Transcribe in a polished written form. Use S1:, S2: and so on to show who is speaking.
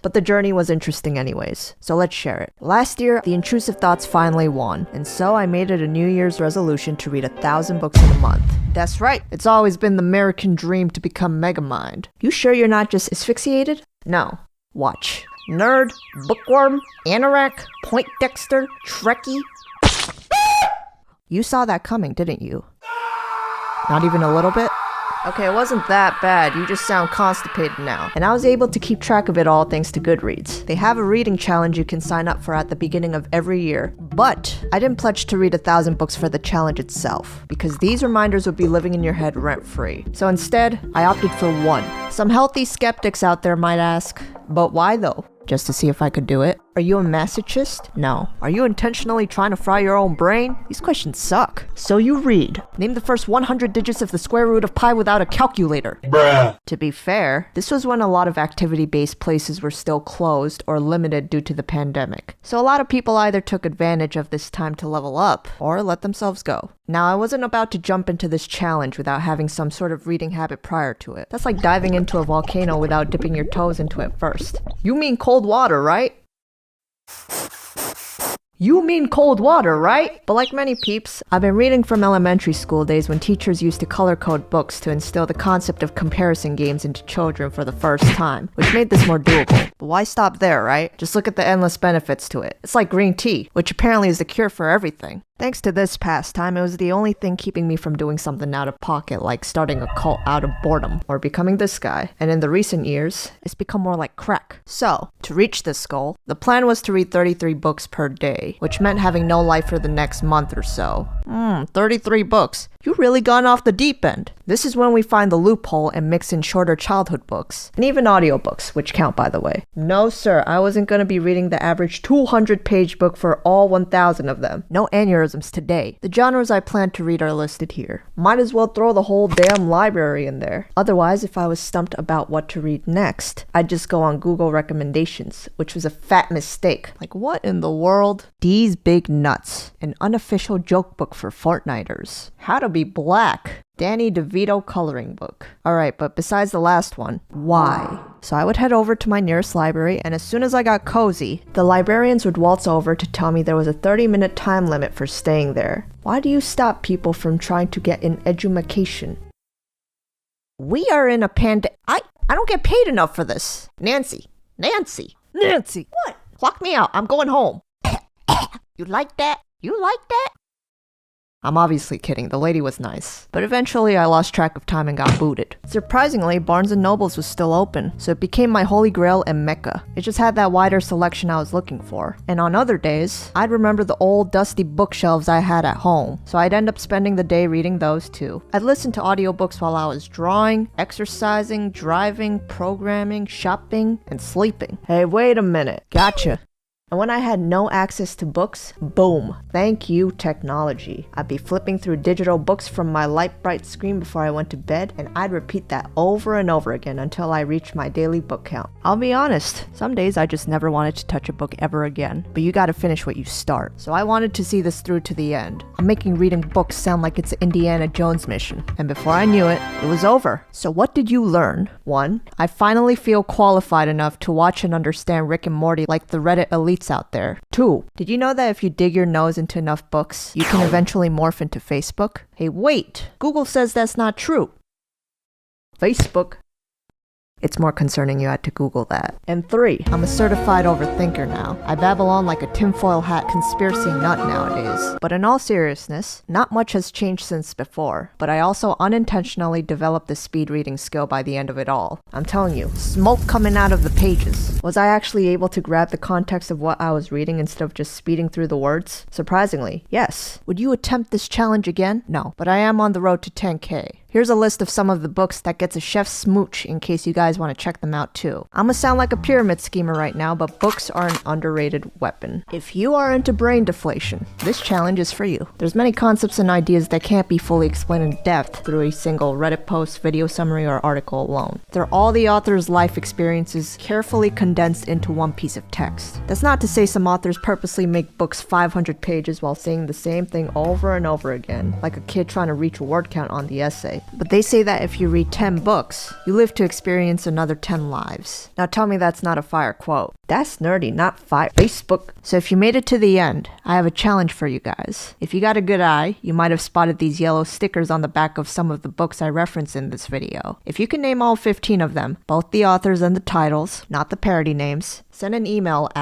S1: but the journey was interesting anyways, so let's share it. Last year, the intrusive thoughts finally won, and so I made it a New Year's resolution to read 1,000 books in a month. That's right, it's always been the American dream to become Megamind. You sure you're not just asphyxiated? No. Watch. Nerd, bookworm, anorak, Poindexter, Trekkie. You saw that coming, didn't you? Not even a little bit? Okay, it wasn't that bad, you just sound constipated now. And I was able to keep track of it all thanks to Goodreads. They have a reading challenge you can sign up for at the beginning of every year. But I didn't pledge to read 1,000 books for the challenge itself, because these reminders would be living in your head rent-free. So instead, I opted for one. Some healthy skeptics out there might ask, but why though? Just to see if I could do it? Are you a masochist? No. Are you intentionally trying to fry your own brain? These questions suck. So you read. Name the first 100 digits of the square root of pi without a calculator. Bruh. To be fair, this was when a lot of activity-based places were still closed or limited due to the pandemic. So a lot of people either took advantage of this time to level up or let themselves go. Now, I wasn't about to jump into this challenge without having some sort of reading habit prior to it. That's like diving into a volcano without dipping your toes into it first. You mean cold water, right? You mean cold water, right? But like many peeps, I've been reading from elementary school days when teachers used to color code books to instill the concept of comparison games into children for the first time, which made this more doable. But why stop there, right? Just look at the endless benefits to it. It's like green tea, which apparently is the cure for everything. Thanks to this pastime, it was the only thing keeping me from doing something out of pocket, like starting a cult out of boredom, or becoming this guy. And in the recent years, it's become more like crack. So, to reach this goal, the plan was to read 33 books per day, which meant having no life for the next month or so. 33 books. You really gone off the deep end. This is when we find the loophole and mix in shorter childhood books, and even audiobooks, which count by the way. No sir, I wasn't gonna be reading the average 200-page book for all 1,000 of them. No aneurysms today. The genres I plan to read are listed here. Might as well throw the whole damn library in there. Otherwise, if I was stumped about what to read next, I'd just go on Google recommendations, which was a fat mistake. Like what in the world? These Big Nuts, an unofficial joke book for Fortniters. How to be Black. Danny DeVito coloring book. Alright, but besides the last one, why? So I would head over to my nearest library, and as soon as I got cozy, the librarians would waltz over to tell me there was a 30-minute time limit for staying there. Why do you stop people from trying to get an edumacation? We are in a I don't get paid enough for this. Nancy. What? Lock me out. I'm going home. You like that? You like that? I'm obviously kidding, the lady was nice. But eventually I lost track of time and got booted. Surprisingly, Barnes & Noble's was still open, so it became my holy grail and mecca. It just had that wider selection I was looking for. And on other days, I'd remember the old dusty bookshelves I had at home, so I'd end up spending the day reading those too. I'd listen to audiobooks while I was drawing, exercising, driving, programming, shopping, and sleeping. Hey, wait a minute. Gotcha. And when I had no access to books, boom, thank you technology. I'd be flipping through digital books from my light bright screen before I went to bed, and I'd repeat that over and over again until I reached my daily book count. I'll be honest, some days I just never wanted to touch a book ever again, but you gotta finish what you start. So I wanted to see this through to the end. I'm making reading books sound like it's an Indiana Jones mission, and before I knew it, it was over. So what did you learn? 1. I finally feel qualified enough to watch and understand Rick and Morty like the Reddit elites out there. 2. Did you know that if you dig your nose into enough books, you can eventually morph into Facebook? Hey, wait! Google says that's not true. Facebook. It's more concerning you had to Google that. And 3, I'm a certified overthinker now. I babble on like a tinfoil hat conspiracy nut nowadays. But in all seriousness, not much has changed since before, but I also unintentionally developed the speed reading skill by the end of it all. I'm telling you, smoke coming out of the pages. Was I actually able to grab the context of what I was reading instead of just speeding through the words? Surprisingly, yes. Would you attempt this challenge again? No, but I am on the road to 10K. Here's a list of some of the books that gets a chef's smooch in case you guys want to check them out too. I'ma sound like a pyramid schemer right now, but books are an underrated weapon. If you are into brain deflation, this challenge is for you. There's many concepts and ideas that can't be fully explained in depth through a single Reddit post, video summary, or article alone. They're all the author's life experiences carefully condensed into one piece of text. That's not to say some authors purposely make books 500 pages while saying the same thing over and over again, like a kid trying to reach a word count on the essay. But they say that if you read 10 books, you live to experience another 10 lives. Now tell me that's not a fire quote. That's nerdy, not fire. Facebook. So if you made it to the end, I have a challenge for you guys. If you got a good eye, you might have spotted these yellow stickers on the back of some of the books I referenced in this video. If you can name all 15 of them, both the authors and the titles, not the parody names, send an email at